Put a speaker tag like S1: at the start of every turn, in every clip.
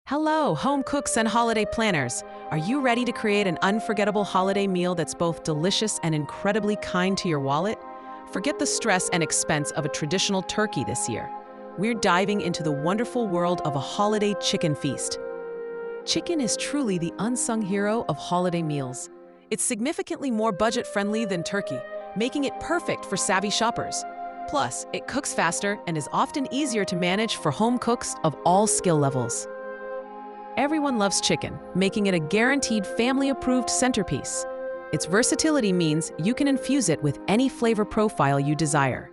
S1: Hello, home cooks and holiday planners. Are you ready to create an unforgettable holiday meal that's both delicious and incredibly kind to your wallet? Forget the stress and expense of a traditional turkey this year. We're diving into the wonderful world of a holiday chicken feast. Chicken is truly the unsung hero of holiday meals. It's significantly more budget-friendly than turkey, making it perfect for savvy shoppers. Plus, it cooks faster and is often easier to manage for home cooks of all skill levels. Everyone loves chicken, making it a guaranteed family-approved centerpiece. Its versatility means you can infuse it with any flavor profile you desire.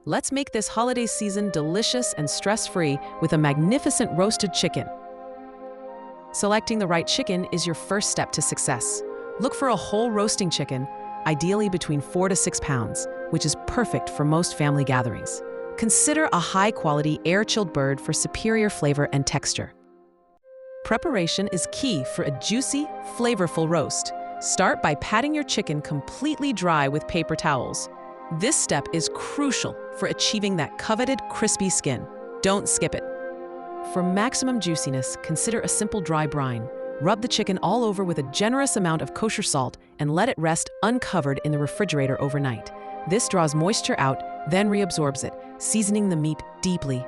S1: Let's make this holiday season delicious and stress-free with a magnificent roasted chicken. Selecting the right chicken is your first step to success. Look for a whole roasting chicken, ideally between 4 to 6 pounds, which is perfect for most family gatherings. Consider a high-quality, air-chilled bird for superior flavor and texture. Preparation is key for a juicy, flavorful roast. Start by patting your chicken completely dry with paper towels. This step is crucial for achieving that coveted crispy skin. Don't skip it. For maximum juiciness, consider a simple dry brine. Rub the chicken all over with a generous amount of kosher salt and let it rest uncovered in the refrigerator overnight. This draws moisture out, then reabsorbs it, seasoning the meat deeply.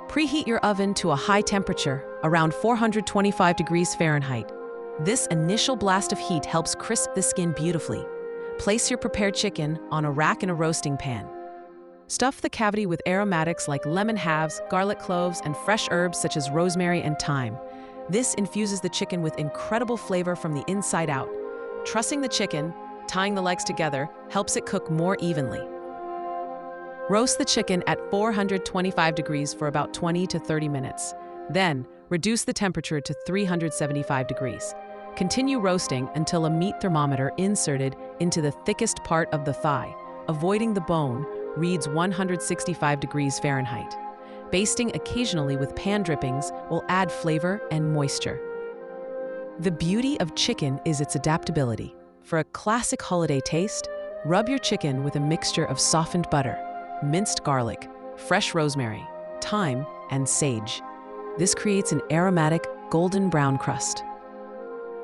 S1: Preheat your oven to a high temperature, around 425 degrees Fahrenheit. This initial blast of heat helps crisp the skin beautifully. Place your prepared chicken on a rack in a roasting pan. Stuff the cavity with aromatics like lemon halves, garlic cloves, and fresh herbs such as rosemary and thyme. This infuses the chicken with incredible flavor from the inside out. Trussing the chicken, tying the legs together, helps it cook more evenly. Roast the chicken at 425 degrees for about 20 to 30 minutes. Then, reduce the temperature to 375 degrees. Continue roasting until a meat thermometer inserted into the thickest part of the thigh, avoiding the bone, reads 165 degrees Fahrenheit. Basting occasionally with pan drippings will add flavor and moisture. The beauty of chicken is its adaptability. For a classic holiday taste, rub your chicken with a mixture of softened butter, minced garlic, fresh rosemary, thyme, and sage. This creates an aromatic, golden brown crust.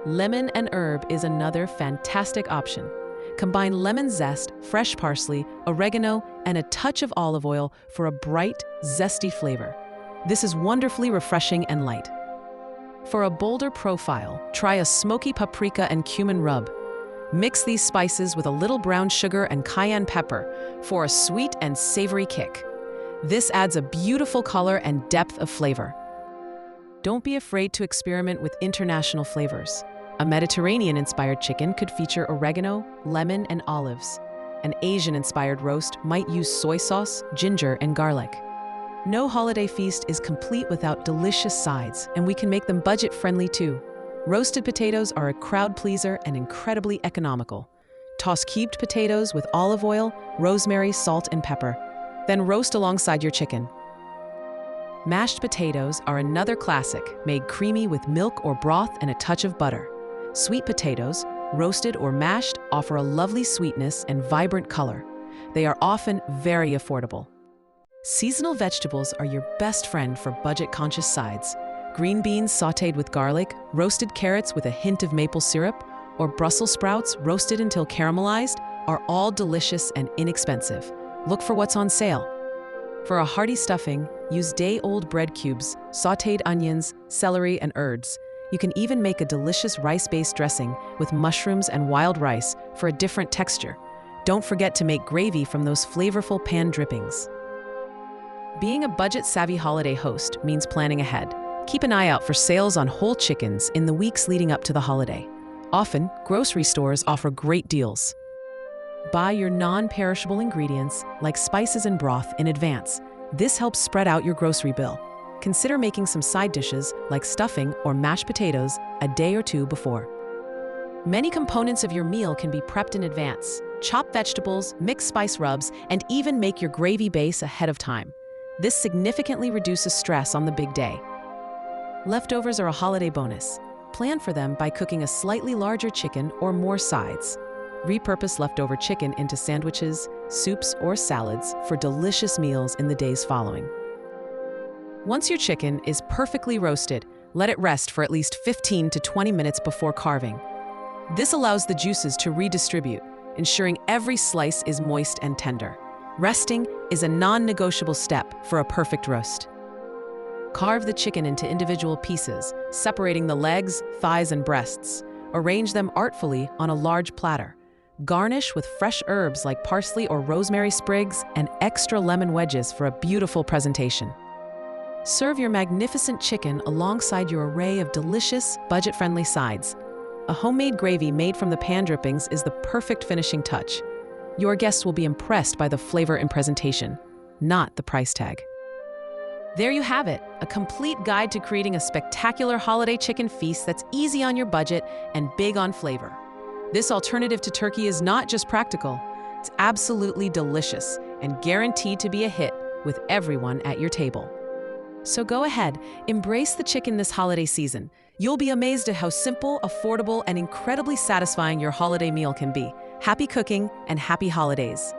S1: Lemon and herb is another fantastic option. Combine lemon zest, fresh parsley, oregano, and a touch of olive oil for a bright, zesty flavor. This is wonderfully refreshing and light. For a bolder profile, try a smoky paprika and cumin rub. Mix these spices with a little brown sugar and cayenne pepper for a sweet and savory kick. This adds a beautiful color and depth of flavor. Don't be afraid to experiment with international flavors. A Mediterranean-inspired chicken could feature oregano, lemon, and olives. An Asian-inspired roast might use soy sauce, ginger, and garlic. No holiday feast is complete without delicious sides, and we can make them budget-friendly too. Roasted potatoes are a crowd pleaser and incredibly economical. Toss cubed potatoes with olive oil, rosemary, salt, and pepper. Then roast alongside your chicken. Mashed potatoes are another classic, made creamy with milk or broth and a touch of butter. Sweet potatoes, roasted or mashed, offer a lovely sweetness and vibrant color. They are often very affordable. Seasonal vegetables are your best friend for budget-conscious sides. Green beans sautéed with garlic, roasted carrots with a hint of maple syrup, or Brussels sprouts roasted until caramelized are all delicious and inexpensive. Look for what's on sale. For a hearty stuffing, use day-old bread cubes, sautéed onions, celery, and herbs. You can even make a delicious rice-based dressing with mushrooms and wild rice for a different texture. Don't forget to make gravy from those flavorful pan drippings. Being a budget-savvy holiday host means planning ahead. Keep an eye out for sales on whole chickens in the weeks leading up to the holiday. Often, grocery stores offer great deals. Buy your non-perishable ingredients, like spices and broth, in advance. This helps spread out your grocery bill. Consider making some side dishes, like stuffing or mashed potatoes, a day or two before. Many components of your meal can be prepped in advance. Chop vegetables, mix spice rubs, and even make your gravy base ahead of time. This significantly reduces stress on the big day. Leftovers are a holiday bonus. Plan for them by cooking a slightly larger chicken or more sides. Repurpose leftover chicken into sandwiches, soups, or salads for delicious meals in the days following. Once your chicken is perfectly roasted, Let it rest for at least 15 to 20 minutes before carving. This allows the juices to redistribute, ensuring every slice is moist and tender. Resting is a non-negotiable step for a perfect roast. Carve the chicken into individual pieces, separating the legs, thighs, and breasts. Arrange them artfully on a large platter. Garnish with fresh herbs like parsley or rosemary sprigs and extra lemon wedges for a beautiful presentation. Serve your magnificent chicken alongside your array of delicious, budget-friendly sides. A homemade gravy made from the pan drippings is the perfect finishing touch. Your guests will be impressed by the flavor and presentation, not the price tag. There you have it, a complete guide to creating a spectacular holiday chicken feast that's easy on your budget and big on flavor. This alternative to turkey is not just practical, it's absolutely delicious and guaranteed to be a hit with everyone at your table. So go ahead, embrace the chicken this holiday season. You'll be amazed at how simple, affordable, and incredibly satisfying your holiday meal can be. Happy cooking and happy holidays!